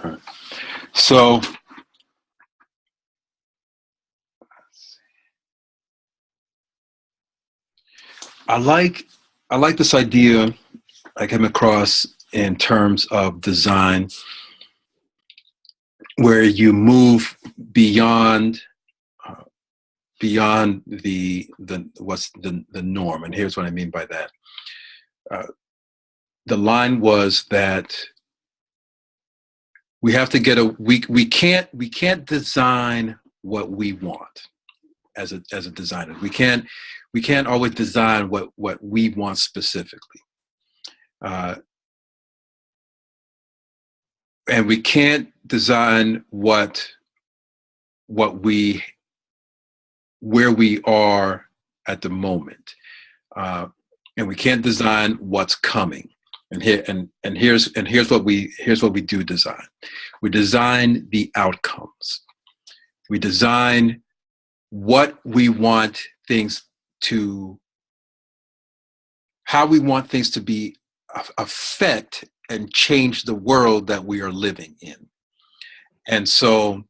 All right. So I like I like this idea I came across in terms of design, where you move beyond uh, beyond the what's the norm. And here's what I mean by that. Uh, the line was that we have to get a we can't design what we want as a designer. We can't always design what we want specifically. Uh, and we can't design what we where we are at the moment, uh, and we can't design what's coming. And here's what we do design. We design the outcomes. We design what we want things to, how we want things to be affect and change the world that we are living in. And so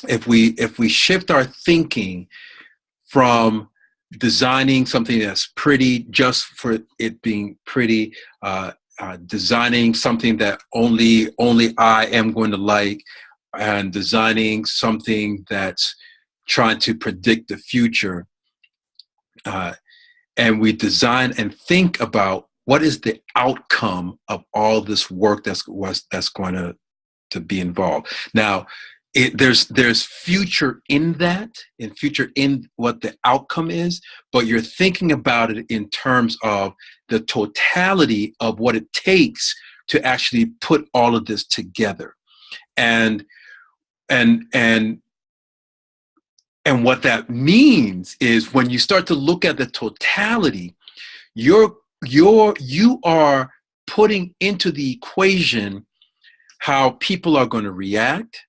if we shift our thinking from designing something that's pretty just for it being pretty, designing something that only I am going to like, and designing something that's trying to predict the future, uh, and we design and think about what is the outcome of all this work that's going to be involved. Now, there's future in that, and future in what the outcome is, but you're thinking about it in terms of the totality of what it takes to actually put all of this together, and and and and what that means is when you start to look at the totality, you are putting into the equation how people are going to react,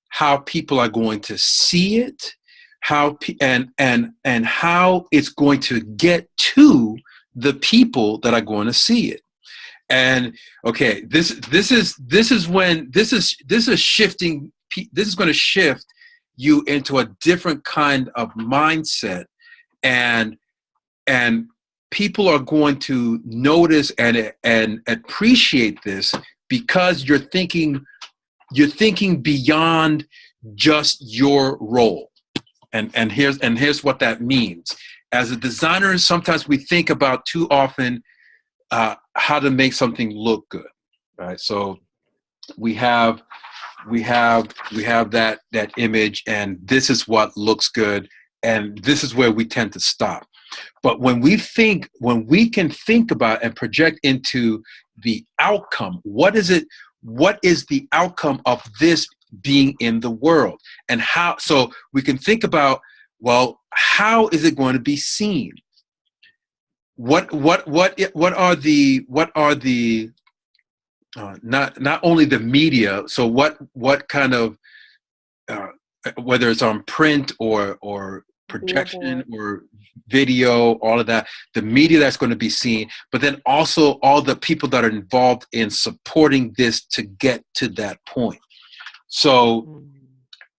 how people are going to see it, and how it's going to get to the people that are going to see it. And okay, this is shifting. This is going to shift you into a different kind of mindset, and and people are going to notice and appreciate this, because you're thinking beyond just your role. And here's what that means. As a designer, sometimes we think about too often how to make something look good, right? So we have that image, and this is what looks good, and this is where we tend to stop. But when we can think about and project into the outcome, what is the outcome of this being in the world, and how, so we can think about, well, how is it going to be seen? What are the not only the media, so what kind of, uh, whether it's on print or projection or video, all of that, the media that's going to be seen, but then also all the people that are involved in supporting this to get to that point. So,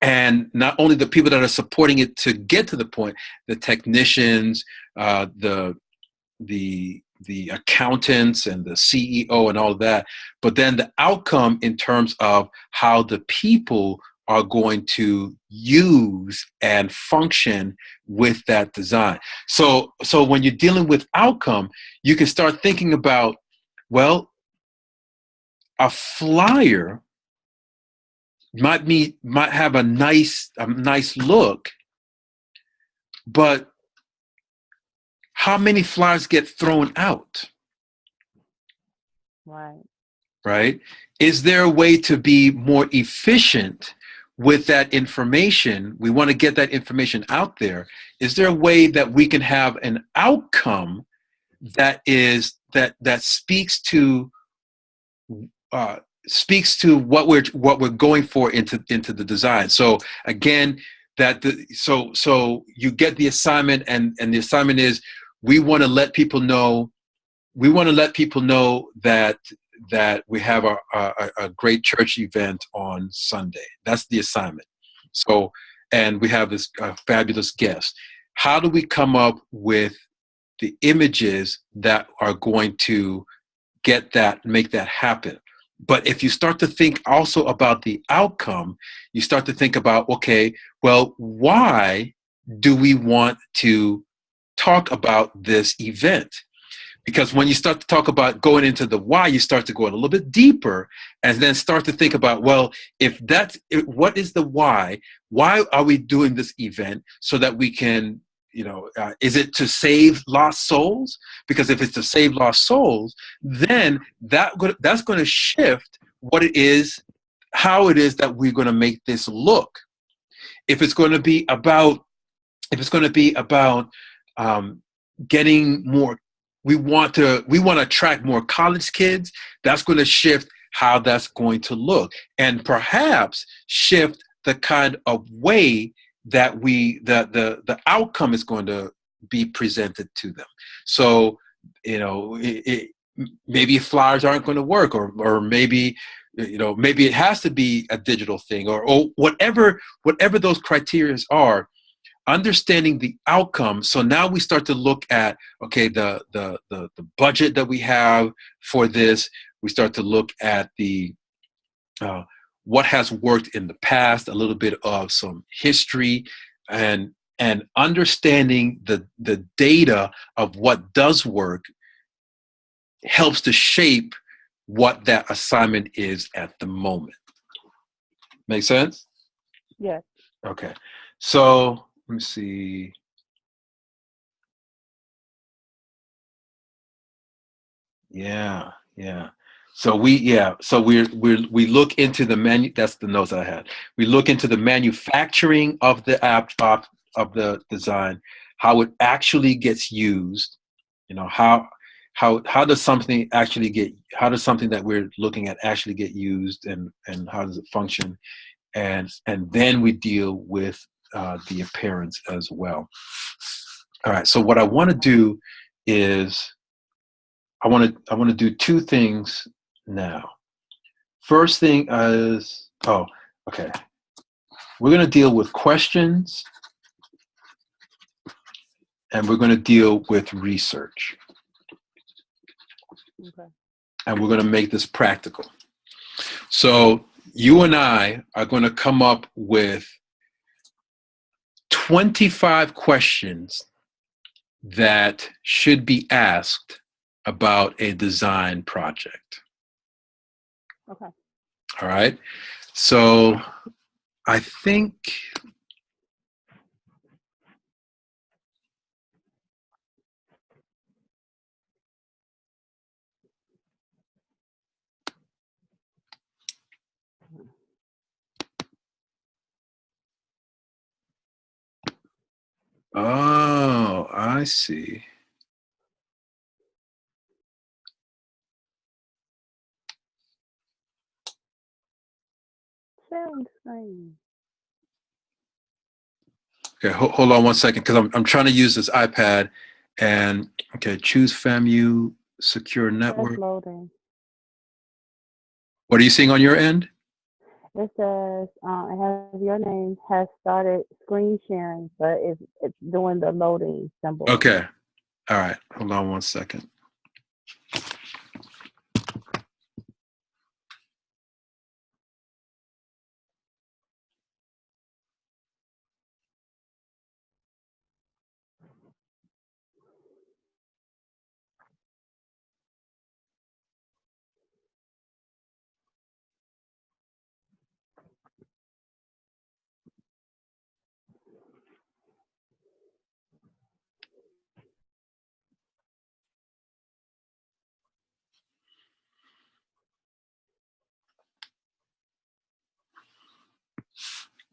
and not only the people that are supporting it to get to the point, the technicians, the accountants and the CEO and all of that, but then the outcome in terms of how the people are going to use and function with that design. So when you're dealing with outcome, you can start thinking about, well, a flyer might have a nice look, but how many flyers get thrown out? Right. Right? Is there a way to be more efficient with that information? We want to get that information out there. Is there a way that we can have an outcome that speaks to what we're going for into the design? So again, so you get the assignment, and the assignment is, we want to let people know that that we have a great church event on Sunday. That's the assignment. So, and we have this fabulous guest. How do we come up with the images that are going to make that happen? But if you start to think also about the outcome, you start to think about, okay, well, why do we want to talk about this event? Because when you start to talk about going into the why, you start to go a little bit deeper and then start to think about, well, what is the why? Why are we doing this event? So that we can, is it to save lost souls? Because if it's to save lost souls, then that's going to shift what it is, how it is that we're going to make this look. If it's going to be about, getting more, we want to attract more college kids, that's going to shift how that's going to look, and perhaps shift the kind of way that the outcome is going to be presented to them. So, maybe flyers aren't going to work, or maybe, maybe it has to be a digital thing, or whatever those criteria are. Understanding the outcome. So now we start to look at, okay, the budget that we have for this. We start to look at the what has worked in the past, a little bit of some history, and understanding the data of what does work helps to shape what that assignment is at the moment. Make sense? Yes. Okay. So let me see. Yeah. So we look into the that's the notes I had. We look into the manufacturing of the of the design, how it actually gets used. How does something that we're looking at actually get used, and how does it function? And then we deal with the appearance as well. All right. So what I want to do is I want to do two things now. First thing is, okay. We're going to deal with questions, and we're going to deal with research. Okay. And we're going to make this practical. So you and I are going to come up with 25 questions that should be asked about a design project. Okay. All right. So I think I see. Sharing screen. Okay, hold on one second, because I'm trying to use this iPad, and okay, choose FAMU secure That's network. loading. What are you seeing on your end? It says it has your name, has started screen sharing, but it's doing the loading symbol. Okay. All right. Hold on one second.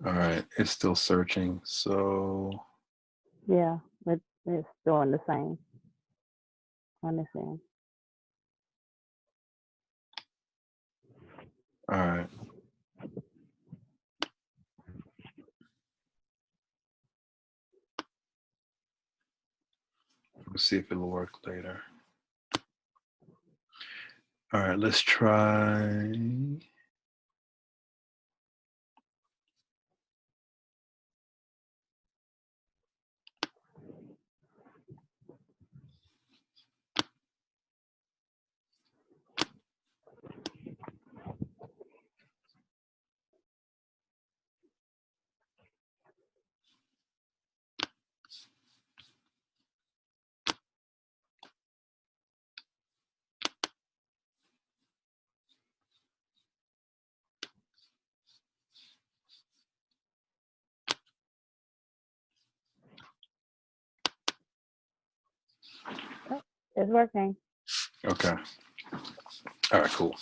All right. It's still searching. So Yeah, it's doing the same on this end. all right. We'll see if it'll work later. All right, let's try. It's working. Okay. All right, cool.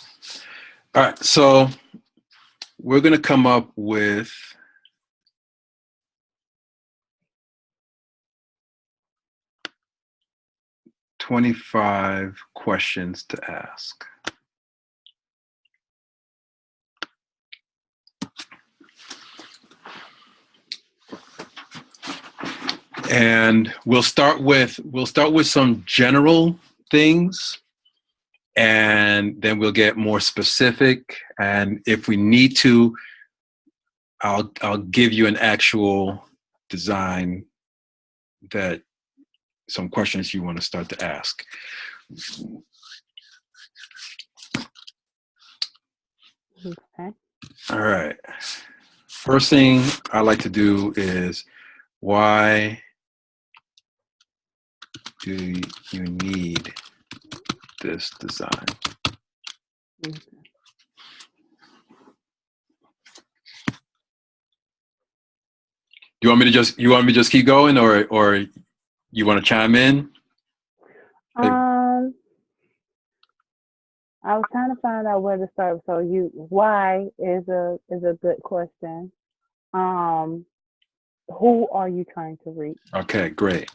All right, so we're going to come up with 25 questions to ask. And we'll start with some general things, and then we'll get more specific, and if we need to, I'll give you an actual design that some questions you want to start to ask. Okay. All right. First thing I like to do is, why do you need this design? Okay. You want me to just keep going, or you want to chime in? I was trying to find out where to start. So why is a good question. Who are you trying to reach? Okay, great.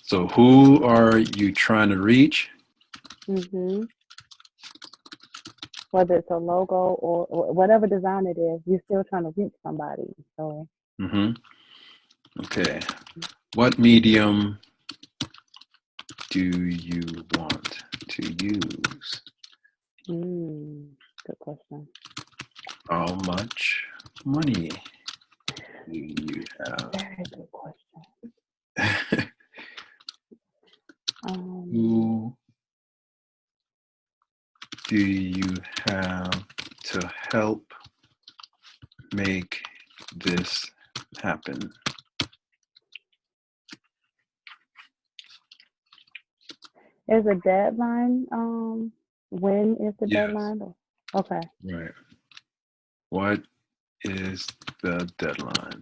So who are you trying to reach? Mm-hmm. Whether it's a logo or whatever design it is, you're still trying to reach somebody. So. Mm-hmm. Okay. What medium do you want to use? Good question. How much money do you have? Very good question. Who do you have to help make this happen? Is a deadline? When is the Yes. deadline? Okay. Right. What is the deadline?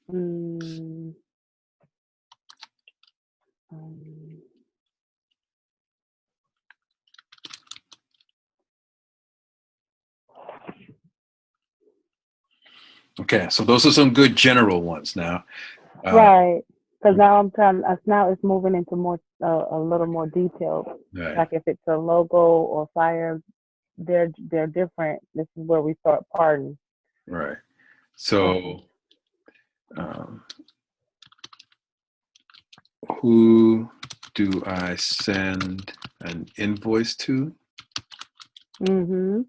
Um, Okay, so those are some good general ones now. right. Because now now it's moving into more, a little more detailed. Right. Like if it's a logo or flyer, they're different. This is where we start parting. Right. So, who do I send an invoice to? Mm-hmm.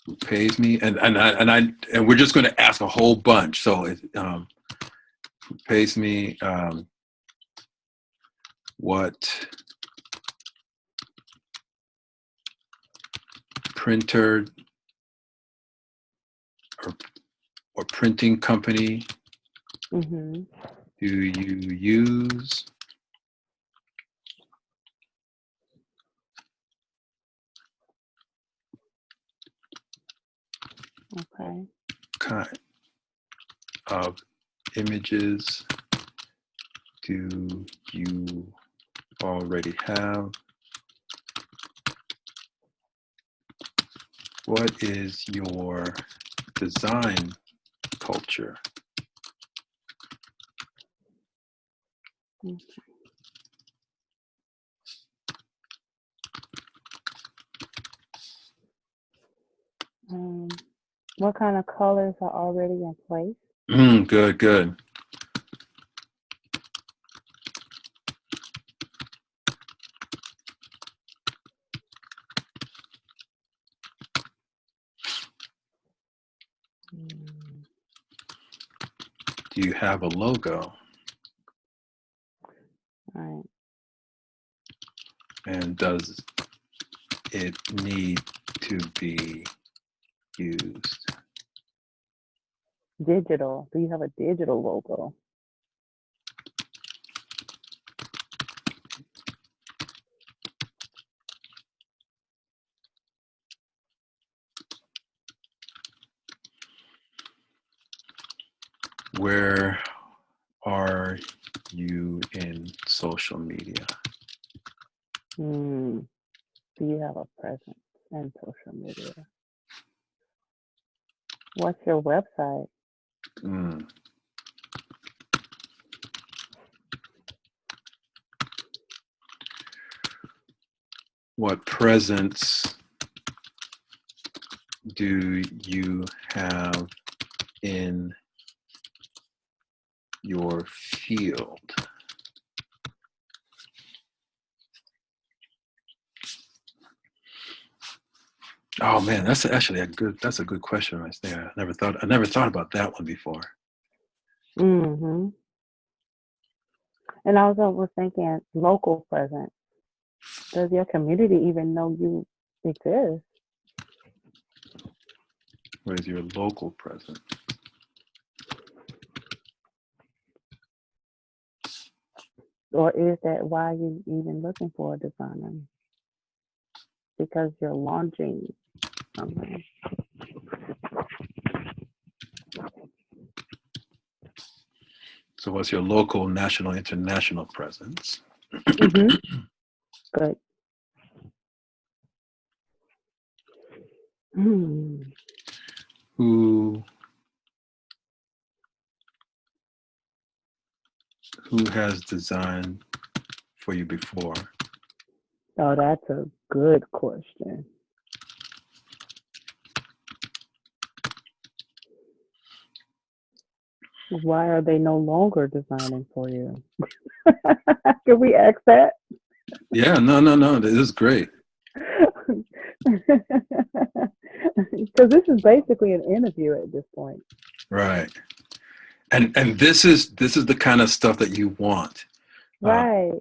Who pays me? And we're just going to ask a whole bunch. So, who pays me? What printer or printing company Mm-hmm. do you use? Okay. Kind of images do you already have? What is your design culture? Okay. What kind of colors are already in place? Good, good. Do you have a logo? Right. And does it need to be used? Digital. Do you have a digital logo? Where are you in social media? Do you have a presence in social media? What's your website? What presence do you have in your field? Oh man, that's actually that's a good question right there. I never thought about that one before. Mm-hmm. And I also was thinking local presence. Does your community even know you exist? What is your local presence? Or is that why you're even looking for a designer? Because you're launching something. So what's your local, national, international presence? Mm-hmm. Good. Who has designed for you before? Oh, that's a good question. Why are they no longer designing for you? Can we ask that? Yeah, no. This is great. Because this is basically an interview at this point. Right. And this is the kind of stuff that you want. Right.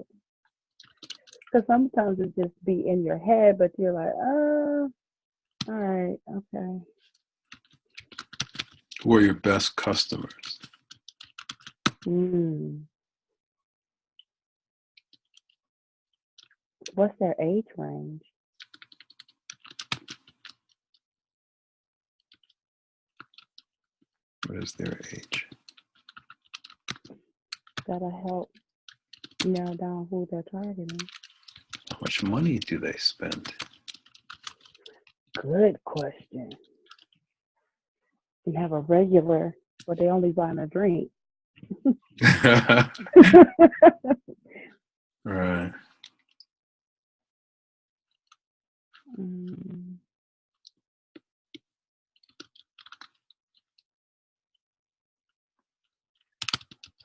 Because sometimes it just be in your head, but you're like, all right, okay. Who are your best customers? What's their age range? What is their age? That'll help narrow down who they're targeting. How much money do they spend? Good question. You have a regular, but they only buying a drink. Right.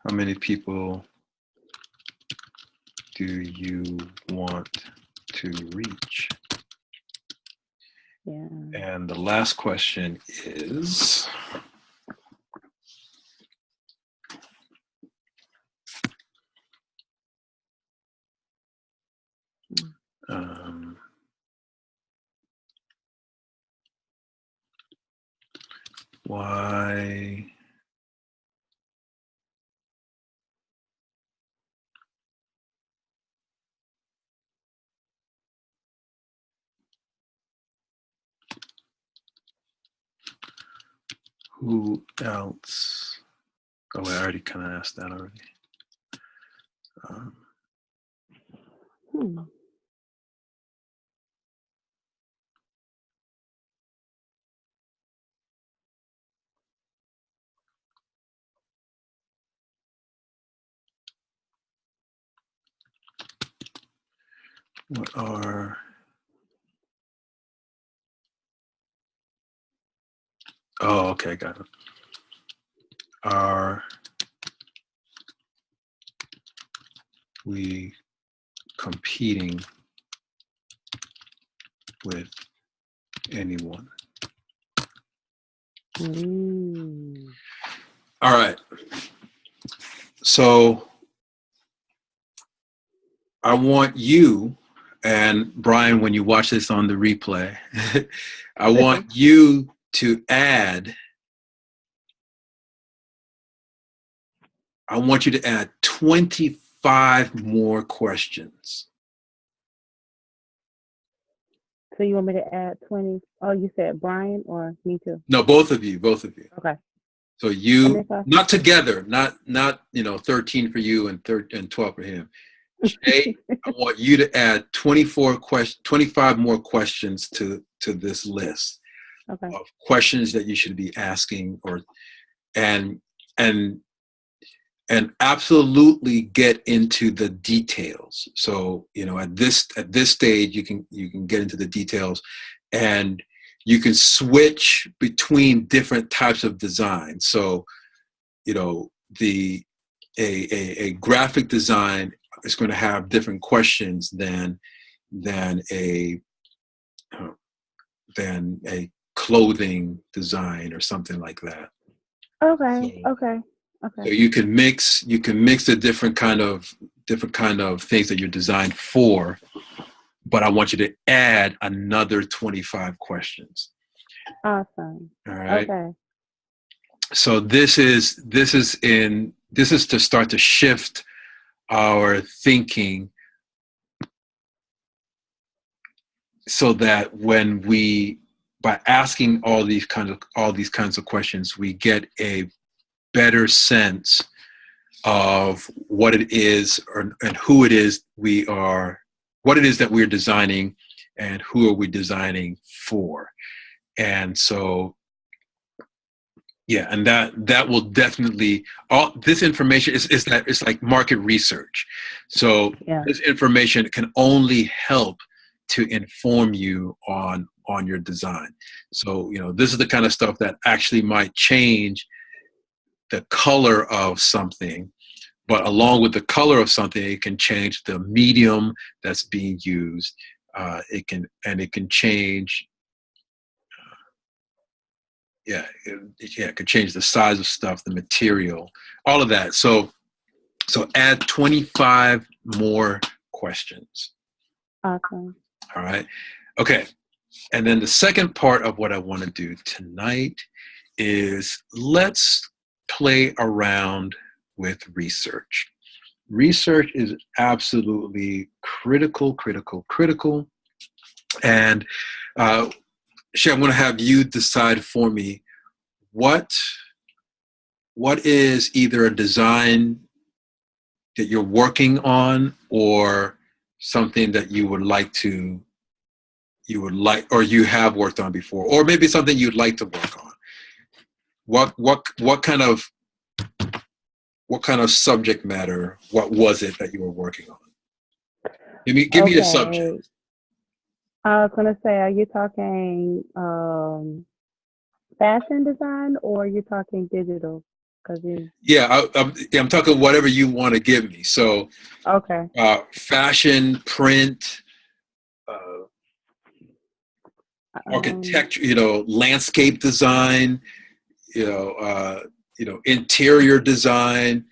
How many people do you want to reach? Yeah. And the last question is, why who else? Oh, I already kind of asked that already. What are Oh, okay, got it. Are we competing with anyone? All right. So I want you, and Brian, when you watch this on the replay, I want you to add, I want you to add 25 more questions. So you want me to add 20? Oh, you said Brian or me too? No, both of you, both of you. Okay. So you, 25. not together, not 13 for you and 12 for him. Jay, I want you to add 25 more questions to this list Okay. of questions that you should be asking, and and absolutely get into the details. So at this stage, you can get into the details, and you can switch between different types of design. So the a graphic design is going to have different questions than a clothing design or something like that. Okay. So, Okay. so you can mix the different kind of things that you're designed for, but I want you to add another 25 questions. Awesome. All right. Okay. So this is to start to shift our thinking, so that when by asking all these kinds of questions, we get a better sense of what it is, and who it is what it is that we're designing, and who are we designing for. And so, yeah, and that will definitely, all this information is that it's like market research. So Yeah. this information can only help to inform you on your design. So this is the kind of stuff that actually might change the color of something, but along with the color of something, it can change the medium that's being used. It can change. It could change the size of stuff, the material, all of that. So add 25 more questions. Awesome. All right. Okay. And then the second part of what I want to do tonight is, let's play around with research. Research is absolutely critical. And Shay, I'm going to have you decide for me what is either a design that you're working on, or something that you would like, or you have worked on before, or maybe something you'd like to work on. What kind of subject matter, what was it that you were working on? Give me a subject. I was gonna say, are you talking fashion design, or are you talking digital? I'm talking whatever you want to give me. So, okay. Fashion, print, architecture, landscape design, interior design,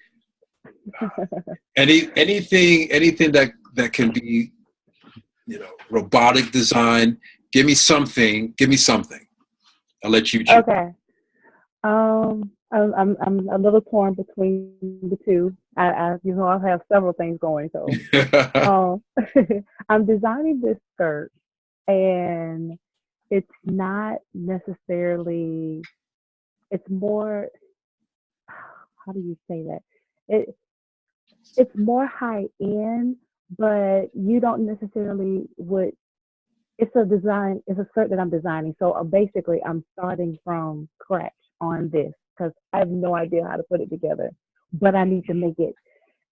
anything that can be, robotic design. Give me something. I'll let you choose. Okay. I'm a little torn between the two. I have several things going. So, I'm designing this skirt, and it's not necessarily. It's more. How do you say that? It's more high end, but you don't necessarily would. It's a skirt that I'm designing. So basically, I'm starting from scratch on this because I have no idea how to put it together, but I need to make it.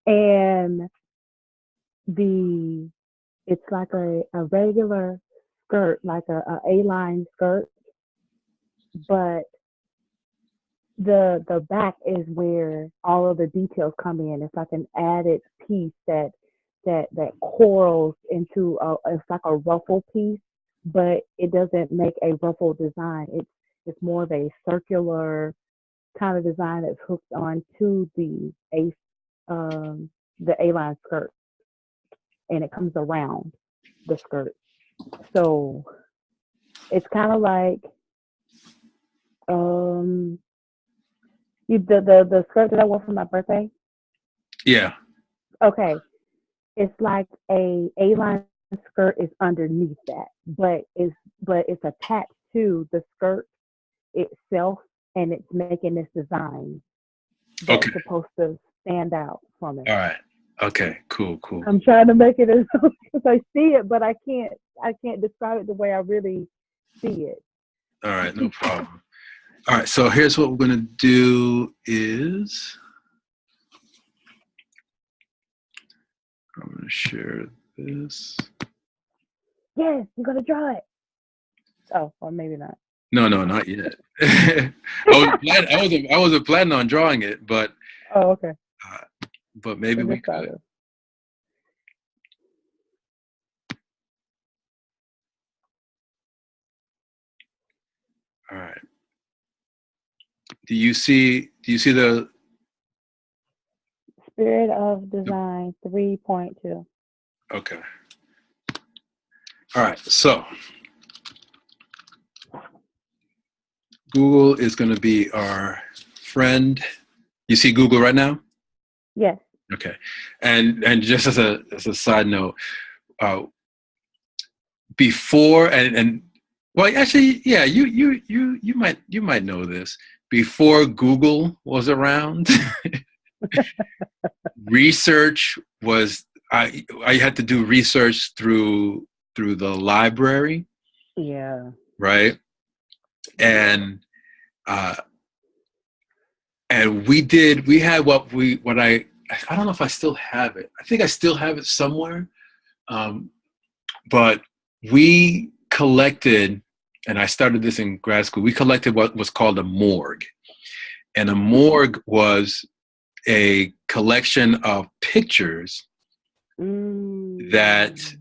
And it's like a regular skirt, like a A-line skirt, but the back is where all of the details come in. It's like an added piece that corals into it's like a ruffle piece, but it doesn't make a ruffle design. It's more of a circular kind of design that's hooked onto the the A-line skirt, and it comes around the skirt. So it's kind of like um, the skirt that I wore for my birthday. Yeah. Okay, it's like A-line skirt is underneath that, but it's attached to the skirt itself, and it's making this design Okay. that's supposed to stand out from it. All right. Okay. Cool. Cool. I'm trying to make it as because I see it, but I can't describe it the way I really see it. All right. No problem. All right. So here's what we're gonna do is I'm gonna share this. Yes, you're gonna draw it. Oh, or maybe not. No, no, not yet. I wasn't planning on drawing it, Oh, okay. but maybe So we just try could. this. All right. Do you see the Spirit of Design 3.2. okay. All right. So Google is going to be our friend. You see Google right now? Yes. Okay. And just as a side note, uh, before and well, actually, yeah, you might know this. Before Google was around, research was I had to do research through the library, Yeah. right? And uh, and we had what I don't know if I still have it. I think I still have it somewhere. Um, but we collected, and I started this in grad school. We collected what was called a morgue, and a morgue was a collection of pictures that Mm.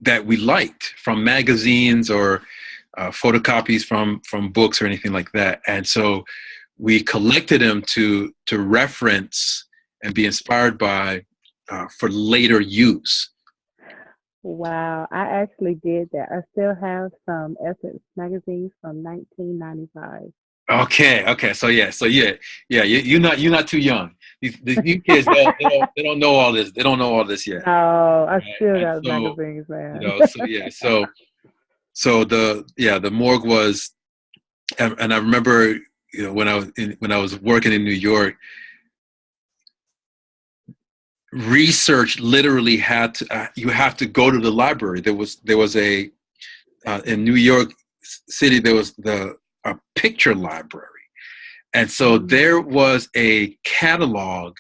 that we liked from magazines or photocopies from books or anything like that. And so we collected them to reference and be inspired by for later use. Wow, I actually did that. I still have some Essence magazines from 1995. Okay. So yeah. You're not too young. These new kids, they don't know all this. They don't know all this yet. No, I Right? still And got so magazines, man. so the morgue was, and I remember when I was working in New York, research literally had to you have to go to the library. There was a in New York City there was a picture library. And so Mm. there was a catalog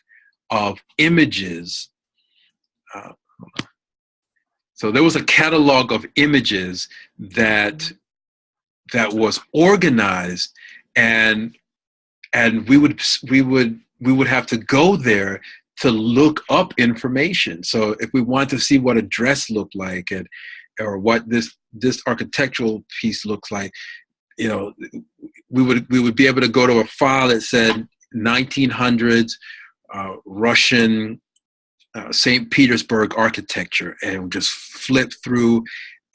of images. Uh, so there was a catalog of images that was organized, and we would have to go there to look up information. So if we wanted to see what a dress looked like, or what this architectural piece looks like, you know, we would be able to go to a file that said 1900s Russian St. Petersburg architecture, and just flip through,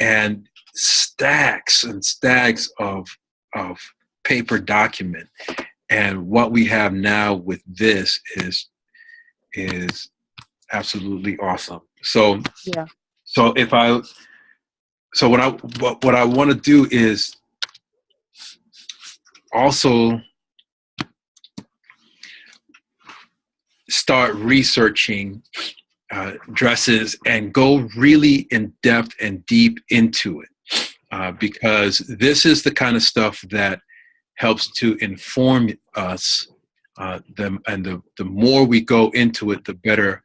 and stacks and stacks of paper document. And what we have now with this is absolutely awesome. So Yeah. so if I so what I want to do is also start researching dresses and go really in depth and deep into it, because this is the kind of stuff that helps to inform us. The more we go into it, the better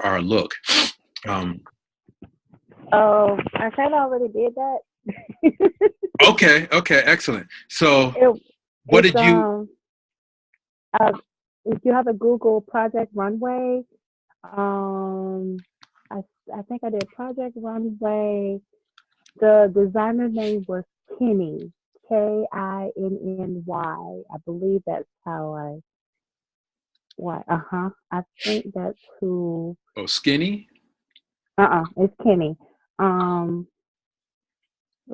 our look. Um, Oh, I kind of already did that. okay, excellent. So, it, what it's did you? uh, if you have a Google Project Runway, um, I I think I did Project Runway. The designer name was Kenny, Kinny. I believe that's how I Why? I think that's who. Oh, Skinny. It's Kenny. Um.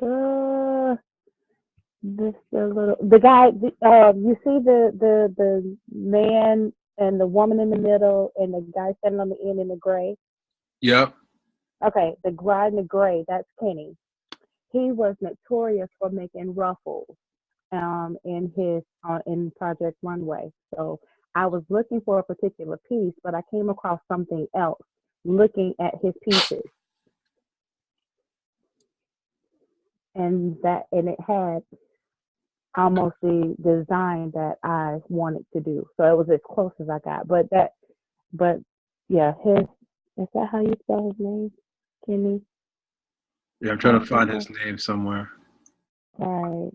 Uh, this the little the guy. You see the man and the woman in the middle, and the guy standing on the end in the gray. Yep. Okay, the guy in the gray. That's Kenny. He was notorious for making ruffles in his in Project Runway. So I was looking for a particular piece, but I came across something else looking at his pieces, and it had almost the design that I wanted to do. So it was as close as I got. But yeah, his is that how you spell his name? Kenny? Yeah, I'm trying to find his name somewhere. Right.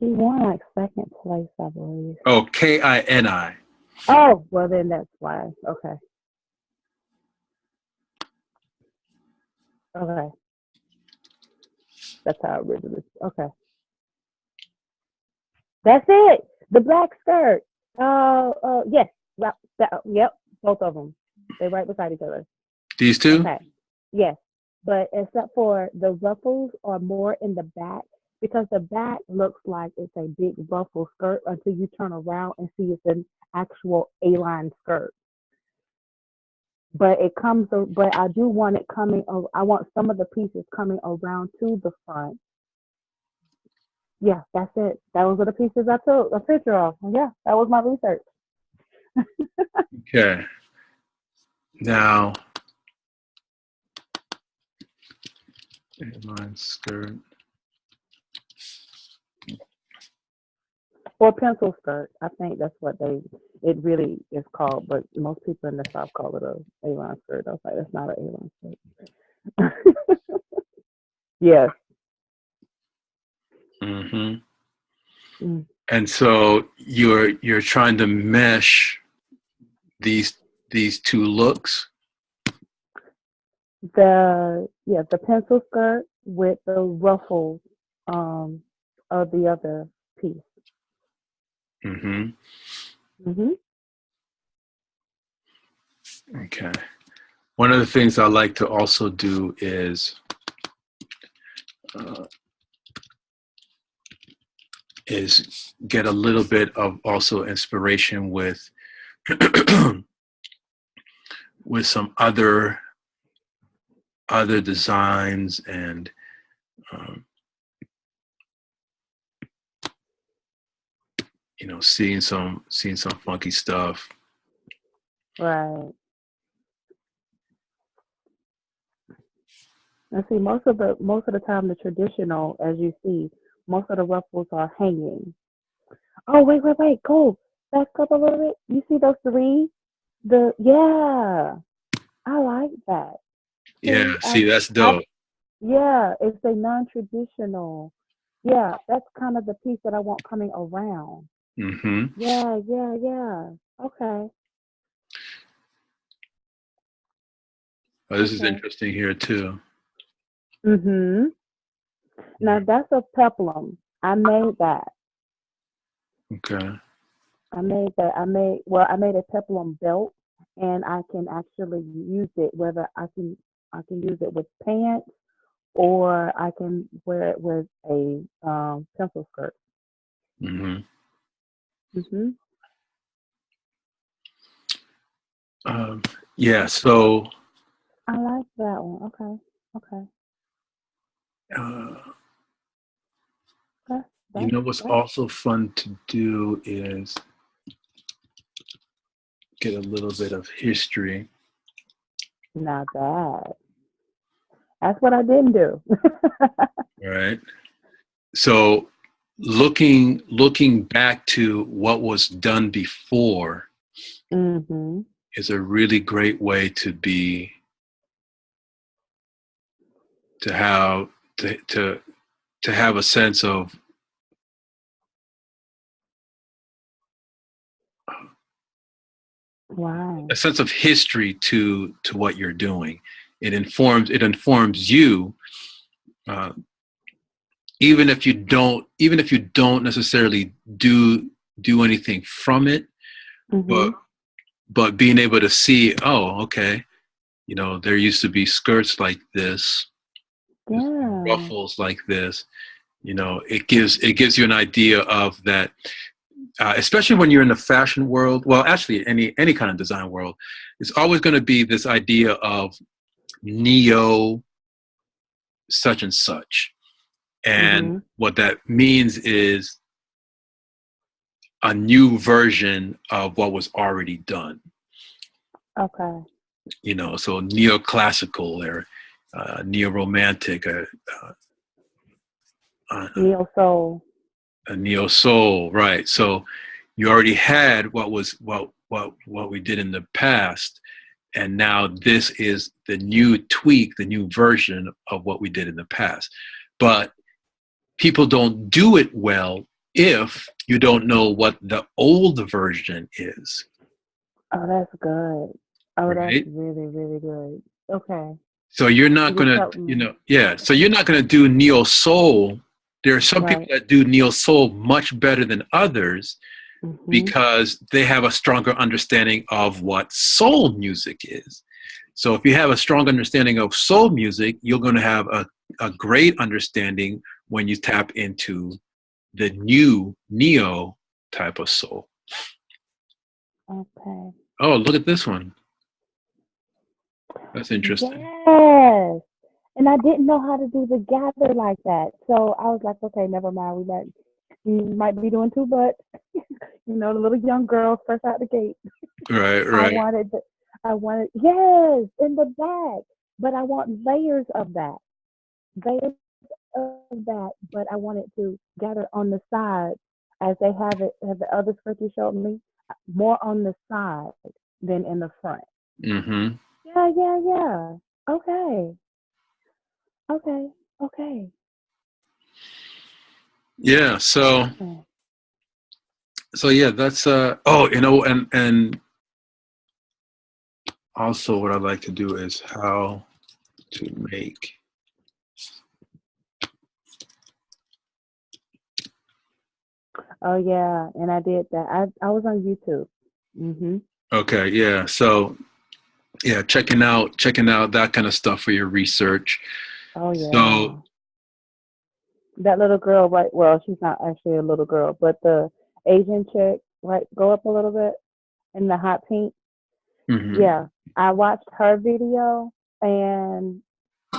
He won like second place, I believe. Oh, Kini. Oh, well then that's why. Okay. Okay. That's how it originally. Okay. That's it. The black skirt. Yes. Yep. Both of them. They're right beside each other. These two? Okay. Yes. But except for the ruffles are more in the back because the back looks like it's a big ruffle skirt until you turn around and see it's an actual A-line skirt. But I do want it coming. I want some of the pieces coming around to the front. Yeah, that's it. Those are the pieces I took a picture of. Yeah, that was my research. Okay. Now, A-line skirt. Or pencil skirt. I think that's what it really is called. But most people in the South call it a A-line skirt. I was like, that's not an A-line skirt. Yes. Mm-hmm. Mm. And so you're trying to mesh these two looks. The pencil skirt with the ruffles of the other piece. Mm-hmm. Mm-hmm. Okay. One of the things I like to also do is get a little bit of also inspiration with with some other designs and seeing some funky stuff. Right. And see, most of the time, the traditional, as you see, most of the ruffles are hanging. Oh, wait, go back up a little bit. You see those three? Yeah, I like that. See, that's dope. Yeah, it's a non-traditional. Yeah, that's kind of the piece that I want coming around. Mm-hmm. Yeah. Okay. Oh, this is interesting here too. Mm-hmm. Now that's a peplum. I made that. Okay. I made a peplum belt, and I can actually use it whether I can use it with pants or I can wear it with a pencil skirt. Mm-hmm. Mm-hmm. Yeah. So. I like that one. Okay. You know what's also fun to do is get a little bit of history. Not bad. That's what I didn't do. All right. So looking back to what was done before Mm-hmm. is a really great way to have a sense of Wow. a sense of history to what you're doing. It informs you, even if you don't necessarily do do anything from it, Mm-hmm. but being able to see, oh, okay, there used to be skirts like this, Yeah. ruffles like this. It gives you an idea of that, especially when you're in the fashion world. Well, actually, any kind of design world, it's always going to be this idea of neo such and such, and Mm-hmm. what that means is a new version of what was already done. Okay. So neoclassical or neo-romantic, uh, Neo soul. a neo soul, right? So you already had what we did in the past, and now this is the new tweak, the new version of what we did in the past. But people don't do it well if you don't know what the old version is, Oh, that's good. Oh, that's right? really, really good. Okay. So you're not You gonna, tell me. yeah. So you're not gonna do neo soul. There are some people Right. that do neo soul much better than others Mm-hmm. because they have a stronger understanding of what soul music is. So if you have a strong understanding of soul music, you're going to have a great understanding when you tap into the new neo type of soul. Okay. Oh, look at this one. That's interesting. Yes. And I didn't know how to do the gather like that. So I was like, okay, never mind. We might be doing too much. The little young girl first out the gate. Right, I right. wanted the, yes, in the back. But I want layers of that. Layers of that, but I want it to gather on the side as they have the other skirt you showed me, more on the side than in the front. Mm-hmm. Yeah, yeah, yeah. Okay, okay, okay. Yeah. So, Okay. so yeah, that's oh, and also what I like to do is how to make. Oh yeah, and I did that. I was on YouTube. Mhm. Okay, yeah. So yeah, checking out that kind of stuff for your research. Oh So yeah. That little girl, right? Well, she's not actually a little girl, but the Asian chick, right? Go up a little bit in the hot pink. mhm. Yeah, I watched her video, and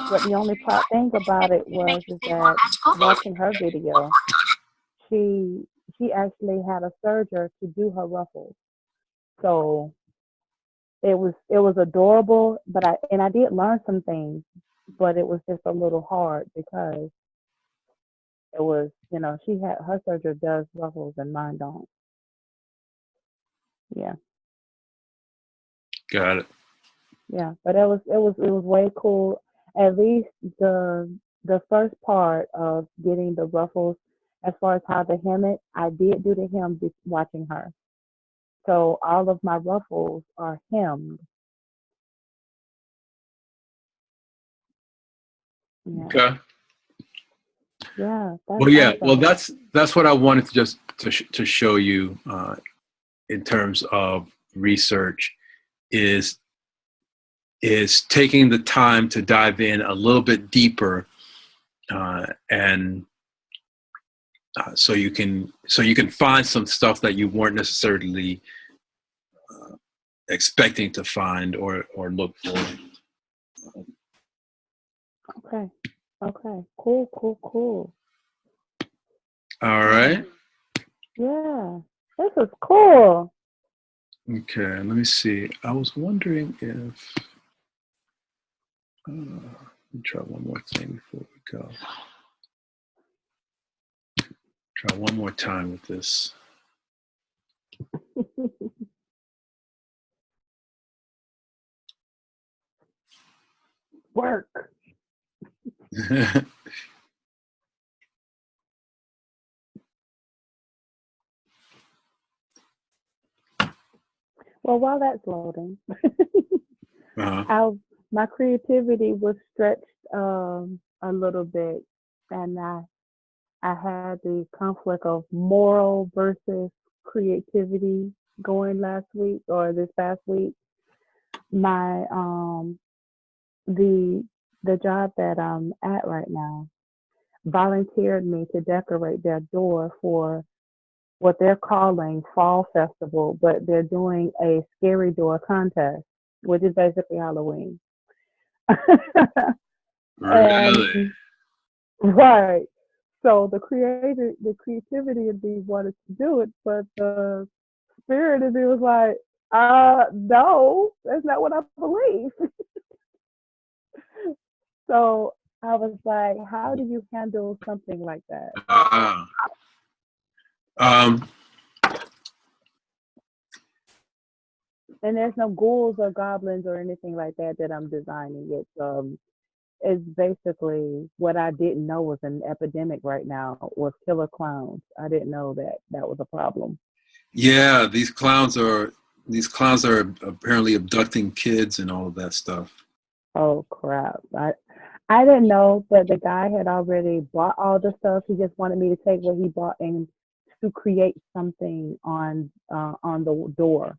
but the only thing about it was is that watching her video, she she actually had a surgeon to do her ruffles. So it was adorable, but I did learn some things, but it was just a little hard because it was, she had her surgeon does ruffles and mine don't. Yeah. Got it. Yeah, but it was way cool. At least the first part of getting the ruffles, as far as how to hem it, I did do the hem watching her. So all of my ruffles are hemmed. Yeah, Okay. yeah, that's Well, yeah. Well, awesome. that's what I wanted to just to show you in terms of research is is taking the time to dive in a little bit deeper, and so you can find some stuff that you weren't necessarily expecting to find or look for. Okay, okay, cool, cool, cool. All Yeah, right. yeah, this is cool. Okay. Let me see. I was wondering if let me try one more thing before we go. Try one more time with this. Work. Well, while that's loading, uh-huh. I my creativity was stretched a little bit, and I had the conflict of moral versus creativity going last week or this past week. My the the job that I'm at right now volunteered me to decorate their door for what they're calling Fall Festival, but they're doing a scary door contest, which is basically Halloween. Really? And right. So the creativity of me wanted to do it, but the spirit of me was like, no, that's not what I believe. So I was like, how do you handle something like that? Uh, um, And there's no ghouls or goblins or anything like that that I'm designing. It's basically what I didn't know was an epidemic right now was killer clowns. I didn't know that that was a problem. yeah, these clowns are apparently abducting kids and all of that stuff. Oh crap! I didn't know, but the guy had already bought all the stuff. He just wanted me to take what he bought and to create something on the door.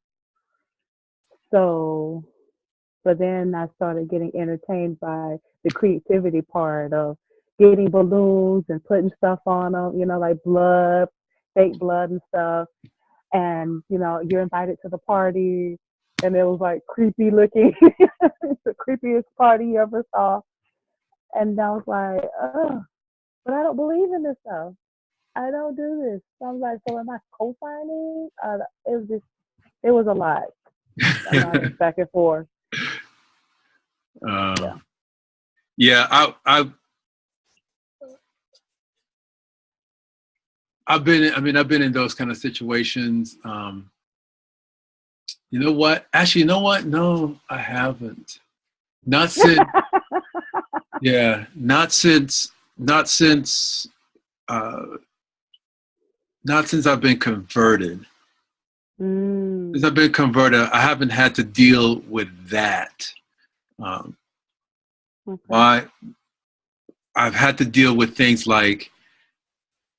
So, but then I started getting entertained by the creativity part of getting balloons and putting stuff on them, like blood, fake blood and stuff. And, you're invited to the party. And it was like creepy looking, the creepiest party you ever saw. And I was like, oh, but I don't believe in this stuff. I don't do this. So I was like, so am I co-signing? It was a lot. A lot of back and forth. uh, Yeah. yeah, I've been. I mean, I've been in those kind of situations. You know what? Actually, you know what? No, I haven't. Not since. Yeah, not since. Not since. Uh, Not since I've been converted. Since Mm, I've been converted, I haven't had to deal with that. Um, okay. my, I've had to deal with things like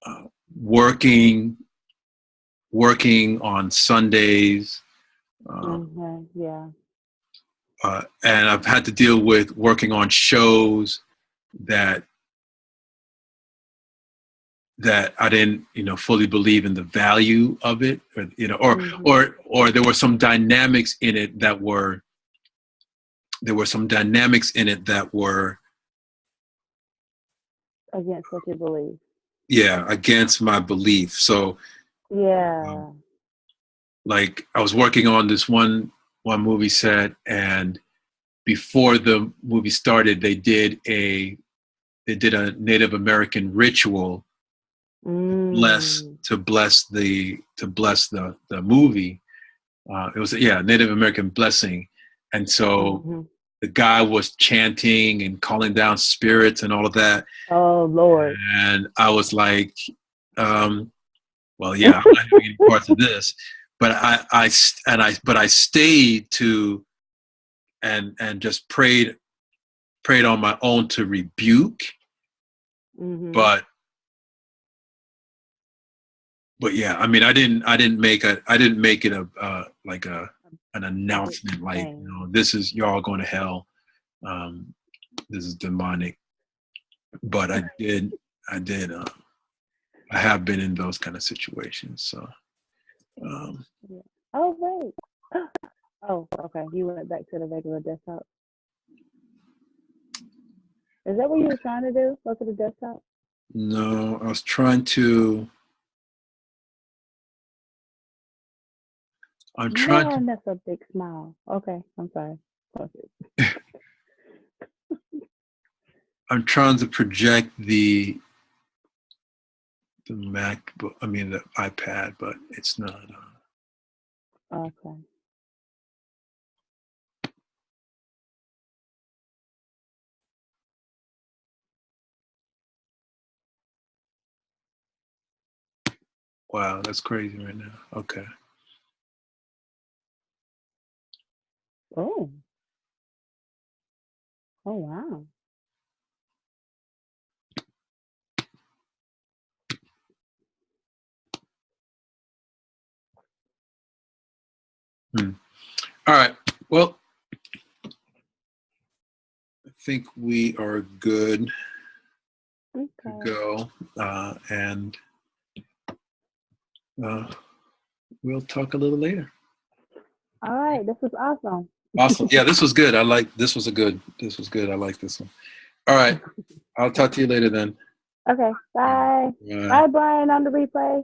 uh, working, working on Sundays, uh, Yeah. and I've had to deal with working on shows that I didn't, fully believe in the value of it, or Hmm. or there were some dynamics in it that were Against what you believe. yeah, against my belief. So um, Yeah. like I was working on this one movie set, and before the movie started, they did a Native American ritual Mm. to bless the movie. It was, yeah, Native American blessing, and so Hmm. the guy was chanting and calling down spirits and all of that, Oh Lord. and I was like, um, well, yeah, I'm not having any parts of this, but I stayed to and just prayed on my own to rebuke, Hmm. but yeah, I mean, I didn't make it a like an A big announcement like, thing. this is, y'all going to hell, um, this is demonic, but I did I have been in those kind of situations, so um, Yeah. Oh wait. Oh, okay. You went back to the regular desktop. Is that what you were trying to do? Go to the desktop? no, I was trying to I'm trying to Man, that's a big smile. Okay, I'm sorry. Okay. I'm trying to project the MacBook, I mean the iPad, but it's not. Okay. Wow, that's crazy right now. Okay. Oh. Oh wow. Hmm. All right. Well, I think we are good to Okay. go. And we'll talk a little later. All right. This was awesome. Awesome. Yeah, this was good. This was good. I like this one. All right. I'll talk to you later then. Okay. Bye. Bye. Bye, Brian, on the replay.